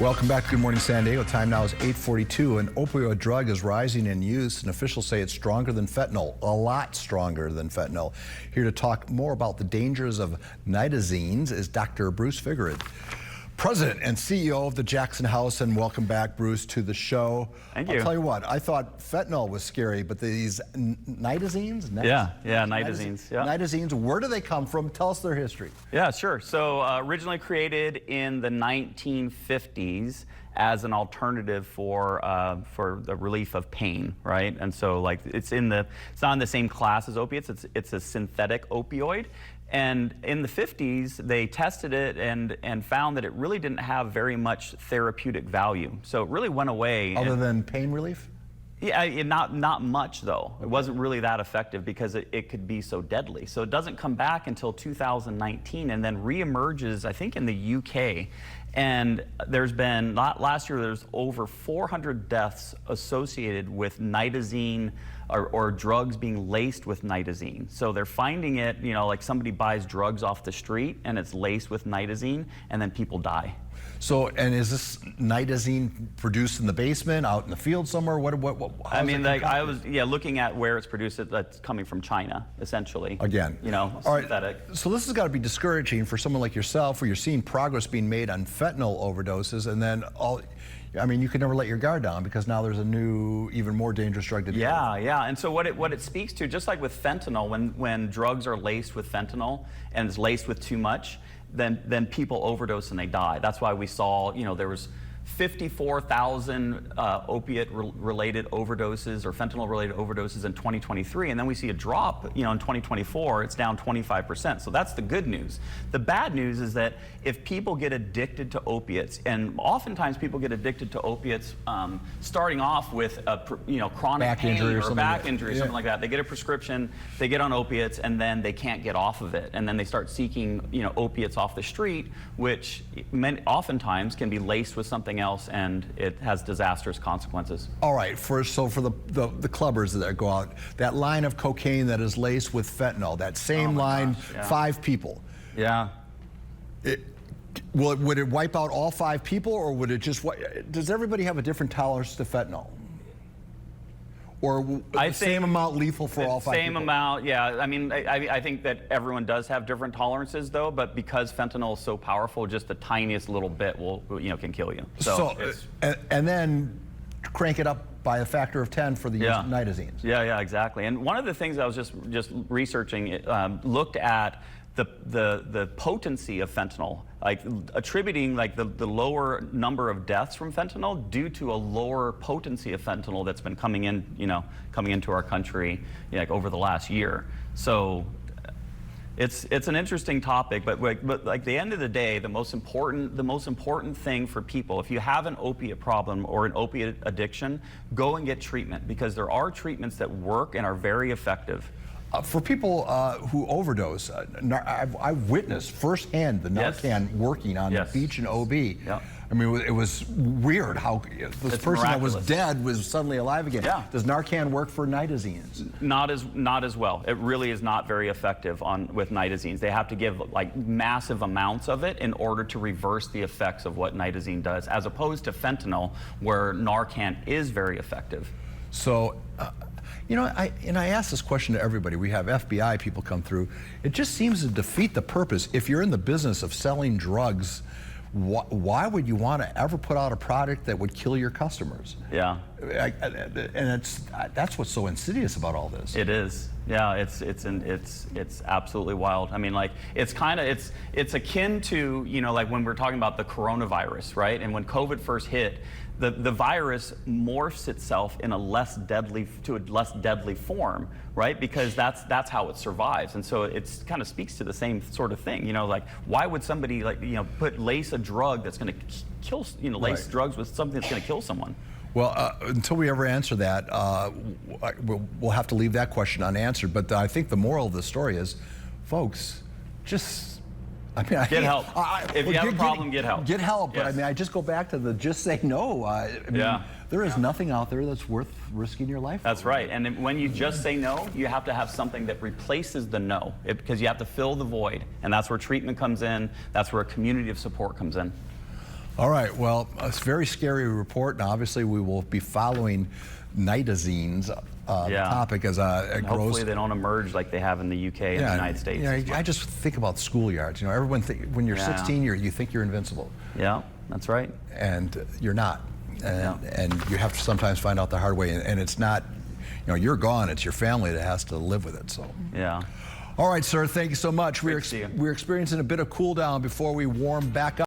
Welcome back to Good Morning San Diego. Time now is 8:42. An opioid drug is rising in use, and officials say it's stronger than fentanyl, a lot stronger than fentanyl. Here to talk more about the dangers of Nitazenes is Dr. Bruce Figuered, President and CEO of the Jackson House, and welcome back, Bruce, to the show. Thank you. I'll tell you what, I thought fentanyl was scary, but these Nitazenes? Nitazenes. Yeah. Nitazenes, where do they come from? Tell us their history. Yeah, sure. So originally created in the 1950s as an alternative for the relief of pain, right? And so like it's not in the same class as opiates. It's a synthetic opioid. And in the 50s, they tested it and found that it really didn't have very much therapeutic value. So it really went away. Other than pain relief? Yeah, not much though. It wasn't really that effective because it could be so deadly. So it doesn't come back until 2019 and then reemerges, I think, in the UK. And there's been, last year, there's over 400 deaths associated with nitazene or drugs being laced with nitazene. So they're finding it, you know, like somebody buys drugs off the street and it's laced with nitazene and then people die. So, and is this nitazene produced in the basement, out in the field somewhere? I mean, like I was, looking at where it's produced. That's coming from China, essentially. Again, you know, synthetic. All right. So this has got to be discouraging for someone like yourself, where you're seeing progress being made on fentanyl overdoses, and then I mean, you could never let your guard down because now there's a new, even more dangerous drug to deal with. Yeah. And so what it speaks to, just like with fentanyl, when drugs are laced with fentanyl and it's laced with too much, then people overdose and they die. That's why we saw, you know, there was 54,000 opiate-related overdoses or fentanyl-related overdoses in 2023, and then we see a drop, you know, in 2024, it's down 25%. So that's the good news. The bad news is that if people get addicted to opiates, and oftentimes people get addicted to opiates starting off with a chronic back pain injury or back injury, something like that. They get a prescription, they get on opiates, and then they can't get off of it, and then they start seeking, you know, opiates off the street, which oftentimes can be laced with something else, and it has disastrous consequences. All right, for the clubbers that go out, that line of cocaine that is laced with fentanyl, that same line, 5 people. Yeah. Would it wipe out all 5 people, or would it just, does everybody have a different tolerance to fentanyl? Or the same amount lethal for all 5 people? Same amount, yeah. I mean, I think that everyone does have different tolerances, though, but because fentanyl is so powerful, just the tiniest little bit can kill you. So and then crank it up by a factor of 10 for the nitazenes. Yeah, exactly. And one of the things I was just researching looked at the potency of fentanyl, like attributing like the lower number of deaths from fentanyl due to a lower potency of fentanyl that's been coming into our country, like over the last year. So it's an interesting topic, but like the end of the day, the most important thing for people, if you have an opiate problem or an opiate addiction, go and get treatment, because there are treatments that work and are very effective. For people who overdose, I've witnessed firsthand the Narcan working on the beach in OB. Yeah. I mean, it was weird how this person that was dead was suddenly alive again. Yeah. Does Narcan work for nitazenes? Not as well. It really is not very effective with nitazenes. They have to give like massive amounts of it in order to reverse the effects of what nitazene does, as opposed to fentanyl, where Narcan is very effective. So. You know, I ask this question to everybody. We have FBI people come through. It just seems to defeat the purpose. If you're in the business of selling drugs, why would you want to ever put out a product that would kill your customers? Yeah. And that's what's so insidious about all this. It is. Yeah, it's absolutely wild. I mean, like it's akin to, you know, like when we're talking about the coronavirus, right? And when COVID first hit, the virus morphs itself in a less deadly form, right? Because that's how it survives. And so it kind of speaks to the same sort of thing. You know, like why would somebody lace a drug that's going to kill, lace drugs with something that's going to kill someone? Well, until we ever answer that, we'll have to leave that question unanswered. But I think the moral of the story is, folks, just. I mean, get help. If you have a problem, get help. Get help. Yes. But I mean, I just go back to the just say no. I mean, there is nothing out there that's worth risking your life for. That's right. And when you just say no, you have to have something that replaces the no, because you have to fill the void. And that's where treatment comes in. That's where a community of support comes in. All right, well, it's a very scary report, and obviously we will be following Nitazenes topic as it grows. Hopefully they don't emerge like they have in the UK and the United States. I just think about schoolyards. Everyone when you're 16, you think you're invincible. Yeah, that's right. And you're not. And you have to sometimes find out the hard way. And it's not, you're gone. It's your family that has to live with it. So. Yeah. All right, sir. Thank you so much. Great to see you. We're experiencing a bit of cool down before we warm back up.